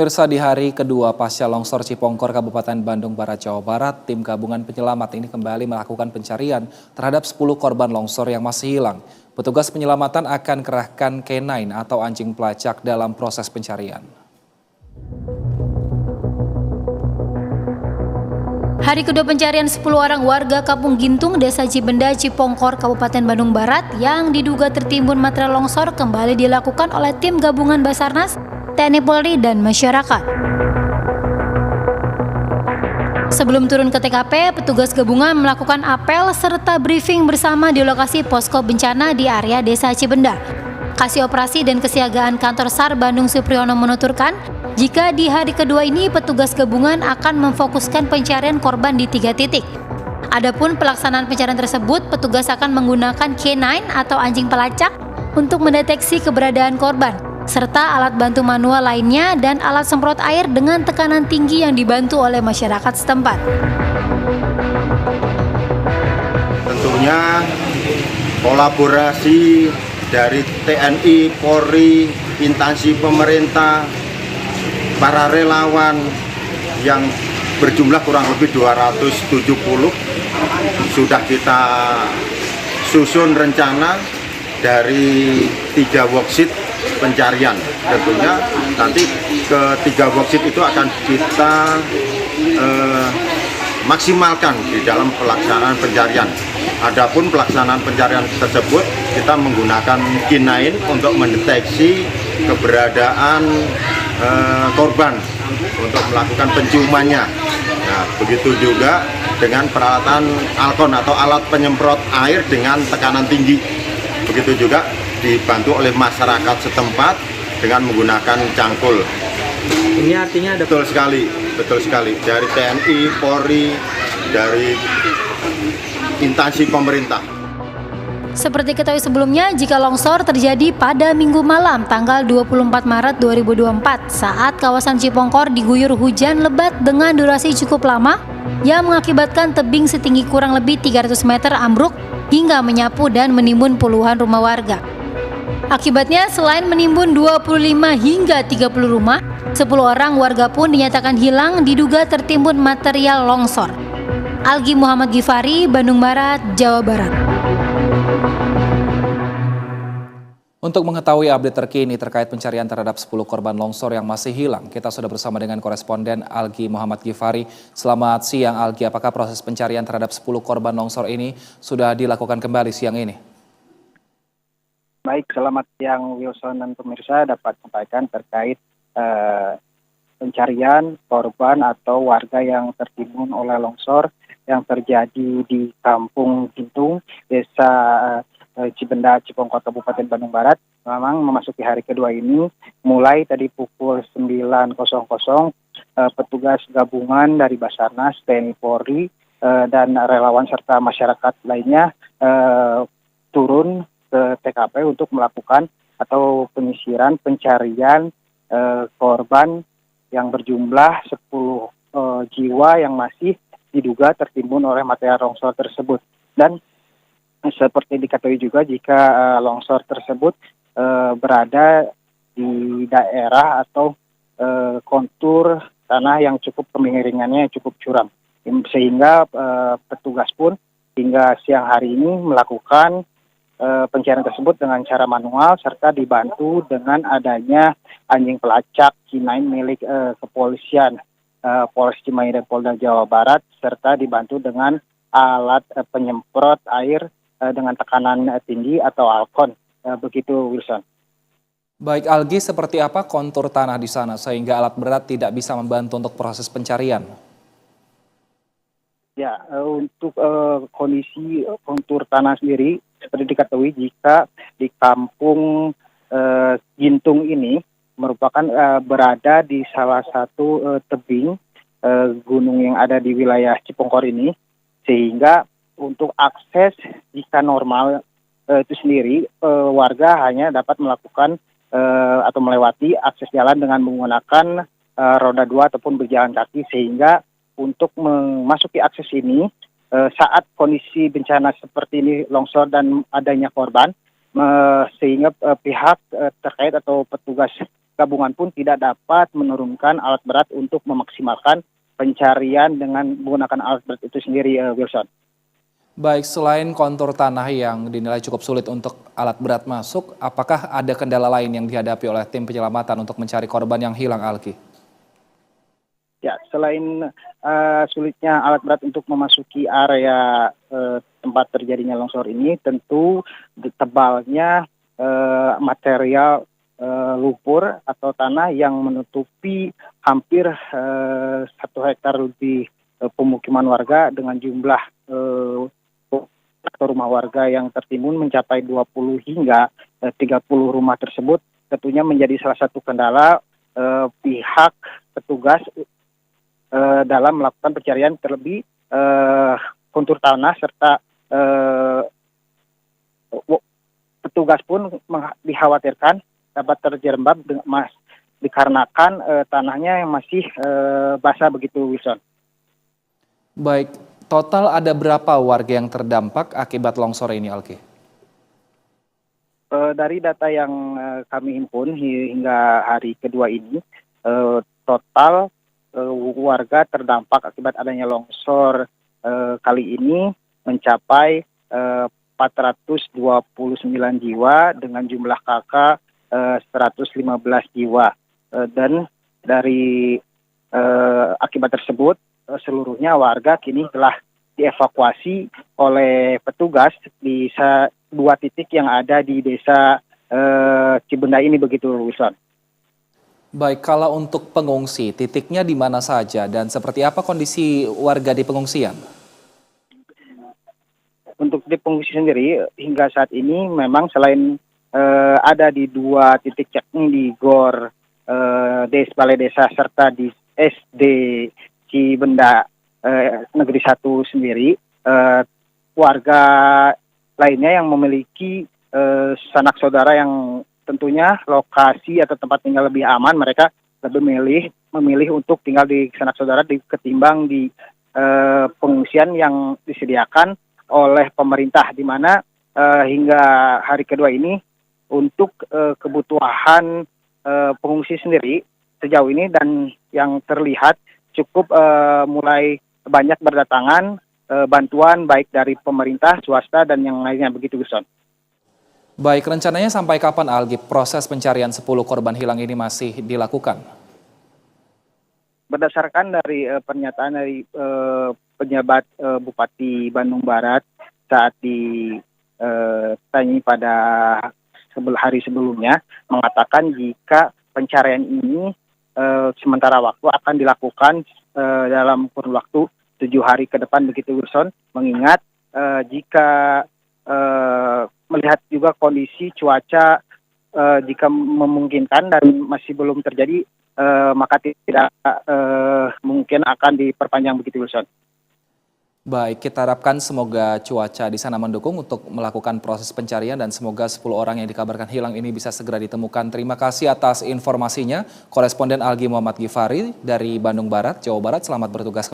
Pemirsa, di hari kedua pasca longsor Cipongkor, Kabupaten Bandung Barat, Jawa Barat, tim gabungan penyelamat ini kembali melakukan pencarian terhadap 10 korban longsor yang masih hilang. Petugas penyelamatan akan kerahkan K9 atau anjing pelacak dalam proses pencarian. Hari kedua pencarian 10 orang warga Kampung Gintung, Desa Cibenda, Cipongkor, Kabupaten Bandung Barat yang diduga tertimbun material longsor kembali dilakukan oleh tim gabungan Basarnas, TNI Polri, dan masyarakat. Sebelum turun ke TKP, petugas gabungan melakukan apel serta briefing bersama di lokasi posko bencana di area Desa Cibenda. Kasih Operasi dan Kesiagaan Kantor SAR Bandung Supriyono menuturkan, jika di hari kedua ini petugas gabungan akan memfokuskan pencarian korban di 3 titik. Adapun pelaksanaan pencarian tersebut, petugas akan menggunakan K9 atau anjing pelacak untuk mendeteksi keberadaan korban, serta alat bantu manual lainnya dan alat semprot air dengan tekanan tinggi yang dibantu oleh masyarakat setempat. Tentunya kolaborasi dari TNI, Polri, instansi pemerintah, para relawan yang berjumlah kurang lebih 270 sudah kita susun rencana dari 3 worksheet pencarian. Tentunya nanti ke-3 worksheet itu akan kita maksimalkan di dalam pelaksanaan pencarian. Adapun pelaksanaan pencarian tersebut kita menggunakan K9 untuk mendeteksi keberadaan korban untuk melakukan penciumannya. Nah, begitu juga dengan peralatan Alkon atau alat penyemprot air dengan tekanan tinggi. Begitu juga dibantu oleh masyarakat setempat dengan menggunakan cangkul. Ini artinya ada betul sekali dari TNI, Polri, dari instansi pemerintah. Seperti ketahui sebelumnya, jika longsor terjadi pada Minggu malam tanggal 24 Maret 2024 saat kawasan Cipongkor diguyur hujan lebat dengan durasi cukup lama yang mengakibatkan tebing setinggi kurang lebih 300 meter ambruk hingga menyapu dan menimbun puluhan rumah warga. Akibatnya selain menimbun 25 hingga 30 rumah, 10 orang warga pun dinyatakan hilang diduga tertimbun material longsor. Algi Muhammad Gifari, Bandung Barat, Jawa Barat. Untuk mengetahui update terkini terkait pencarian terhadap 10 korban longsor yang masih hilang, kita sudah bersama dengan koresponden Algi Muhammad Gifari. Selamat siang Algi, apakah proses pencarian terhadap 10 korban longsor ini sudah dilakukan kembali siang ini? Baik, selamat siang Wilson dan pemirsa, dapat sampaikan terkait pencarian korban atau warga yang tertimbun oleh longsor yang terjadi di Kampung Gintung, Desa Cibenda, Cipongkor, Kabupaten Bandung Barat. Memang memasuki hari kedua ini, mulai tadi pukul 9.00, petugas gabungan dari Basarnas, TNI Polri, dan relawan serta masyarakat lainnya turun ke TKP untuk melakukan atau penyisiran pencarian korban yang berjumlah 10 jiwa yang masih diduga tertimbun oleh material longsor tersebut. Dan seperti diketahui juga, jika longsor tersebut berada di daerah atau kontur tanah yang cukup kemiringannya cukup curam, sehingga petugas pun hingga siang hari ini melakukan pencarian tersebut dengan cara manual serta dibantu dengan adanya anjing pelacak K9 milik kepolisian Polres Cimahi dan Polda Jawa Barat, serta dibantu dengan alat penyemprot air dengan tekanan tinggi atau Alkon. Begitu Wilson. Baik Algi, seperti apa kontur tanah di sana sehingga alat berat tidak bisa membantu untuk proses pencarian? Ya, untuk kondisi kontur tanah sendiri, seperti diketahui, jika di Kampung Gintung ini merupakan berada di salah satu tebing gunung yang ada di wilayah Cipongkor ini, sehingga untuk akses jika normal itu sendiri warga hanya dapat melakukan atau melewati akses jalan dengan menggunakan roda 2 ataupun berjalan kaki, sehingga untuk memasuki akses ini saat kondisi bencana seperti ini, longsor dan adanya korban, sehingga pihak terkait atau petugas gabungan pun tidak dapat menurunkan alat berat untuk memaksimalkan pencarian dengan menggunakan alat berat itu sendiri, Wilson. Baik, selain kontur tanah yang dinilai cukup sulit untuk alat berat masuk, apakah ada kendala lain yang dihadapi oleh tim penyelamatan untuk mencari korban yang hilang, Alki? Ya, selain sulitnya alat berat untuk memasuki area tempat terjadinya longsor ini, tentu tebalnya material lumpur atau tanah yang menutupi hampir 1 hektar lebih pemukiman warga dengan jumlah atau rumah warga yang tertimbun mencapai 20 hingga 30 rumah tersebut, tentunya menjadi salah satu kendala pihak petugas dalam melakukan pencarian, terlebih kontur tanah serta petugas pun dikhawatirkan dapat terjerembab dikarenakan tanahnya yang masih basah begitu, Wilson. Baik, total ada berapa warga yang terdampak akibat longsor ini, Alki? Dari data yang kami himpun hingga hari kedua ini, total warga terdampak akibat adanya longsor kali ini mencapai 429 jiwa dengan jumlah kakak 115 jiwa, dan dari akibat tersebut seluruhnya warga kini telah dievakuasi oleh petugas di 2 titik yang ada di desa Cibenda ini begitu, Wilson. Baik, kalau untuk pengungsi, titiknya di mana saja dan seperti apa kondisi warga di pengungsian? Untuk di pengungsi sendiri hingga saat ini memang selain ada di 2 titik checkpoint di GOR Balai Desa serta di SD Cibenda Negeri 1 sendiri, warga lainnya yang memiliki sanak saudara yang tentunya lokasi atau tempat tinggal lebih aman, mereka lebih memilih untuk tinggal di sanak saudara ketimbang di pengungsian yang disediakan oleh pemerintah, di mana hingga hari kedua ini untuk kebutuhan pengungsi sendiri sejauh ini dan yang terlihat cukup mulai banyak berdatangan bantuan baik dari pemerintah, swasta, dan yang lainnya begitu, Guson. Baik, rencananya sampai kapan, Algi, proses pencarian 10 korban hilang ini masih dilakukan? Berdasarkan dari pernyataan dari pejabat Bupati Bandung Barat saat ditanya pada hari sebelumnya, mengatakan jika pencarian ini sementara waktu akan dilakukan dalam kurun waktu 7 hari ke depan begitu, Wilson, mengingat jika melihat juga kondisi cuaca jika memungkinkan dan masih belum terjadi, maka tidak mungkin akan diperpanjang begitu, Wilson. Baik, kita harapkan semoga cuaca di sana mendukung untuk melakukan proses pencarian dan semoga 10 orang yang dikabarkan hilang ini bisa segera ditemukan. Terima kasih atas informasinya, Koresponden Algi Muhammad Gifari dari Bandung Barat, Jawa Barat. Selamat bertugas.